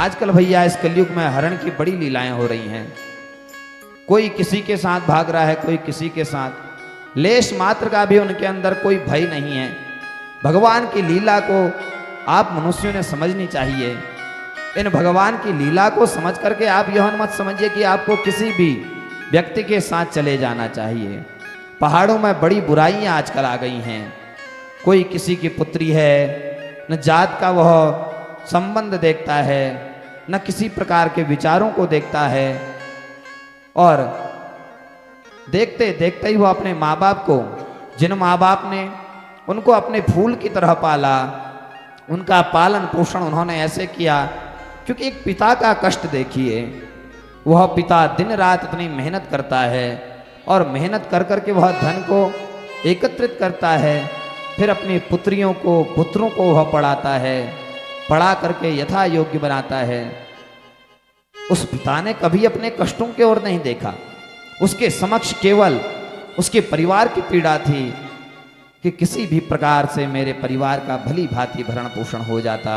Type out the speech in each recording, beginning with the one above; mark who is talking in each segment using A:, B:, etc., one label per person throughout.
A: आजकल भैया इस कलयुग में हरण की बड़ी लीलाएं हो रही हैं। कोई किसी के साथ भाग रहा है, कोई किसी के साथ। लेश मात्र का भी उनके अंदर कोई भय नहीं है। भगवान की लीला को आप मनुष्यों ने समझनी चाहिए। इन भगवान की लीला को समझ करके आप यह मत समझिए कि आपको किसी भी व्यक्ति के साथ चले जाना चाहिए। पहाड़ों में बड़ी बुराइयां आजकल आ गई हैं। कोई किसी की पुत्री है, न जात का वह संबंध देखता है, न किसी प्रकार के विचारों को देखता है, और देखते देखते ही वो अपने माँ बाप को, जिन माँ बाप ने उनको अपने फूल की तरह पाला, उनका पालन पोषण उन्होंने ऐसे किया। क्योंकि एक पिता का कष्ट देखिए, वह पिता दिन रात इतनी मेहनत करता है और मेहनत कर कर के वह धन को एकत्रित करता है, फिर अपनी पुत्रियों को, पुत्रों को वह पढ़ाता है, पढ़ा करके यथा योग्य बनाता है। उस पिता ने कभी अपने कष्टों की ओर नहीं देखा। उसके समक्ष केवल उसके परिवार की पीड़ा थी कि किसी भी प्रकार से मेरे परिवार का भली भांति भरण पोषण हो जाता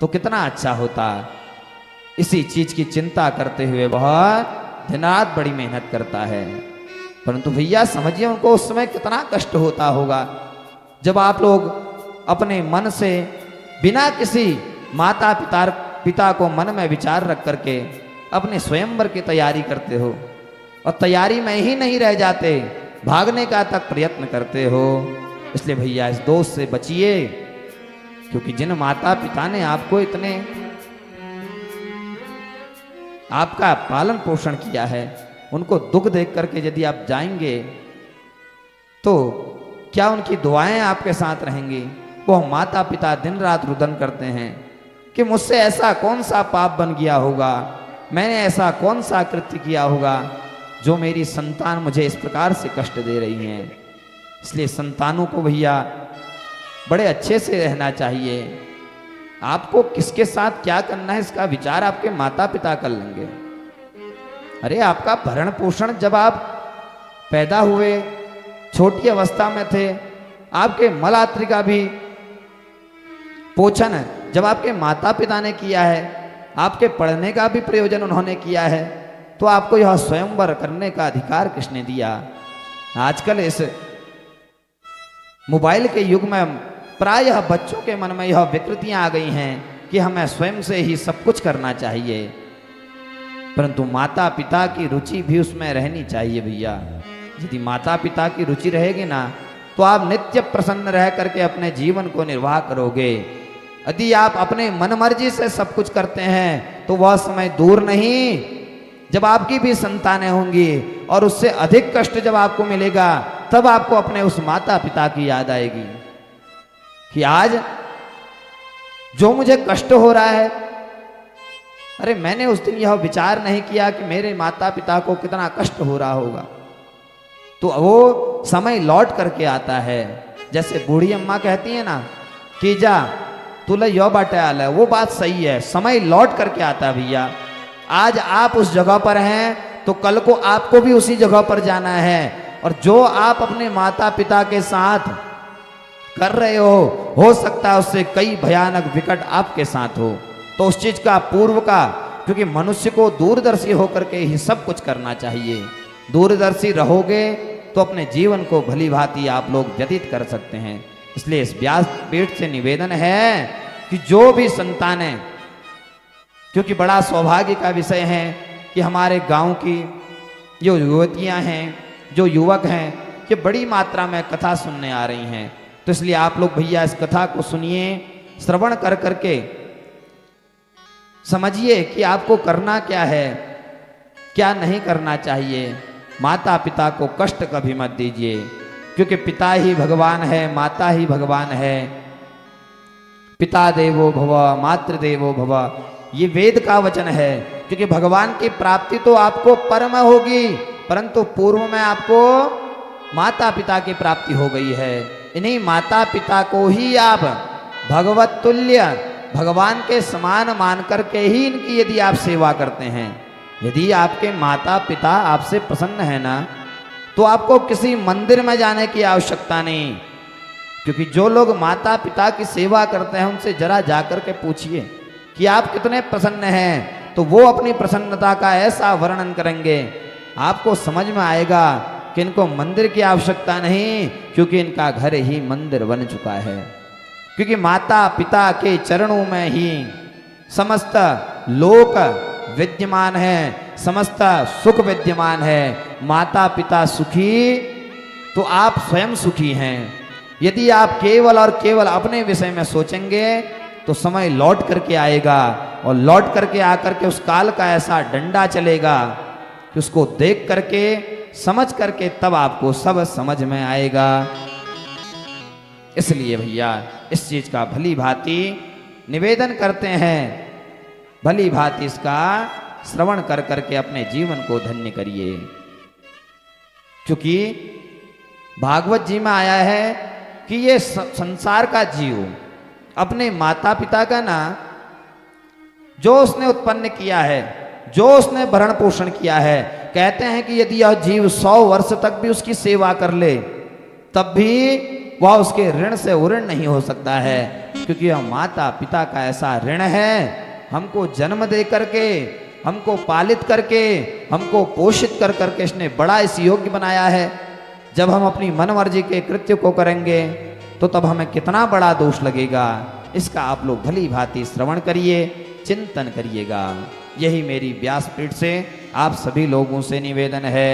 A: तो कितना अच्छा होता। इसी चीज की चिंता करते हुए वह दिन रात बड़ी मेहनत करता है। परंतु भैया समझिए उनको उस समय कितना कष्ट होता होगा जब आप लोग अपने मन से बिना किसी माता पिता को मन में विचार रख करके अपने स्वयंवर की तैयारी करते हो, और तैयारी में ही नहीं रह जाते, भागने का तक प्रयत्न करते हो। इसलिए भैया इस दोष से बचिए, क्योंकि जिन माता पिता ने आपको इतने आपका पालन पोषण किया है, उनको दुख देख करके यदि आप जाएंगे तो क्या उनकी दुआएं आपके साथ रहेंगी? वह माता पिता दिन रात रुदन करते हैं कि मुझसे ऐसा कौन सा पाप बन गया होगा, मैंने ऐसा कौन सा कृत्य किया होगा जो मेरी संतान मुझे इस प्रकार से कष्ट दे रही हैं। इसलिए संतानों को भैया बड़े अच्छे से रहना चाहिए। आपको किसके साथ क्या करना है इसका विचार आपके माता पिता कर लेंगे। अरे आपका भरण पोषण जब आप पैदा हुए, छोटी अवस्था में थे, आपके मलात्री का भी पोषण जब आपके माता पिता ने किया है, आपके पढ़ने का भी प्रयोजन उन्होंने किया है, तो आपको यह स्वयंवर करने का अधिकार किसने दिया? आजकल इस मोबाइल के युग में प्रायः बच्चों के मन में यह विकृतियां आ गई हैं कि हमें स्वयं से ही सब कुछ करना चाहिए। परंतु माता पिता की रुचि भी उसमें रहनी चाहिए भैया। यदि माता पिता की रुचि रहेगी ना, तो आप नित्य प्रसन्न रह करके अपने जीवन को निर्वाह करोगे। यदि आप अपने मन मर्जी से सब कुछ करते हैं तो वह समय दूर नहीं जब आपकी भी संतानें होंगी, और उससे अधिक कष्ट जब आपको मिलेगा तब आपको अपने उस माता पिता की याद आएगी कि आज जो मुझे कष्ट हो रहा है, अरे मैंने उस दिन यह विचार नहीं किया कि मेरे माता पिता को कितना कष्ट हो रहा होगा। तो वो समय लौट करके आता है। जैसे बूढ़ी अम्मा कहती है ना कि जा तुले यो बाटे आल है, वो बात सही है, समय लौट करके आता है भैया। आज आप उस जगह पर हैं तो कल को आपको भी उसी जगह पर जाना है, और जो आप अपने माता पिता के साथ कर रहे हो सकता है उससे कई भयानक विकट आपके साथ हो। तो उस चीज का पूर्व का, क्योंकि मनुष्य को दूरदर्शी होकर के ही सब कुछ करना चाहिए। दूरदर्शी रहोगे तो अपने जीवन को भली भांति आप लोग व्यतीत कर सकते हैं। इसलिए इस व्यास पीठ से निवेदन है कि जो भी संतानें, क्योंकि बड़ा सौभाग्य का विषय है कि हमारे गांव की जो युवतियां हैं, जो युवक हैं, ये बड़ी मात्रा में कथा सुनने आ रही हैं। तो इसलिए आप लोग भैया इस कथा को सुनिए, श्रवण कर करके समझिए कि आपको करना क्या है, क्या नहीं करना चाहिए। माता पिता को कष्ट कभी मत दीजिए, क्योंकि पिता ही भगवान है, माता ही भगवान है। पिता देवो भव, मातृ देवो भव, ये वेद का वचन है। क्योंकि भगवान की प्राप्ति तो आपको परम होगी, परंतु पूर्व में आपको माता पिता की प्राप्ति हो गई है। इन्हीं माता पिता को ही आप भगवत तुल्य, भगवान के समान मान करके ही इनकी यदि आप सेवा करते हैं, यदि आपके माता पिता आपसे प्रसन्न है ना, तो आपको किसी मंदिर में जाने की आवश्यकता नहीं। क्योंकि जो लोग माता पिता की सेवा करते हैं उनसे जरा जाकर के पूछिए कि आप कितने प्रसन्न हैं, तो वो अपनी प्रसन्नता का ऐसा वर्णन करेंगे, आपको समझ में आएगा कि इनको मंदिर की आवश्यकता नहीं, क्योंकि इनका घर ही मंदिर बन चुका है। क्योंकि माता पिता के चरणों में ही समस्त लोक विद्यमान है, समस्त सुख विद्यमान है। माता पिता सुखी तो आप स्वयं सुखी हैं। यदि आप केवल और केवल अपने विषय में सोचेंगे तो समय लौट करके आएगा, और लौट करके आकर के उस काल का ऐसा डंडा चलेगा कि उसको देख करके समझ करके तब आपको सब समझ में आएगा। इसलिए भैया इस चीज का भली भांति निवेदन करते हैं, भली भांति इसका श्रवण कर करके अपने जीवन को धन्य करिए। क्योंकि भागवत जी में आया है कि ये संसार का जीव अपने माता पिता का ना जो उसने उत्पन्न किया है, जो उसने भरण पोषण किया है, कहते हैं कि यदि यह जीव 100 वर्ष तक भी उसकी सेवा कर ले तब भी वह उसके ऋण से उऋण नहीं हो सकता है। क्योंकि यह माता पिता का ऐसा ऋण है, हमको जन्म दे करके, हमको पालित करके, हमको पोषित कर करके इसने बड़ा इस योग्य बनाया है। जब हम अपनी मनमर्जी के कृत्य को करेंगे तो तब हमें कितना बड़ा दोष लगेगा। इसका आप लोग भली भांति श्रवण करिए, चिंतन करिएगा। यही मेरी व्यासपीठ से आप सभी लोगों से निवेदन है।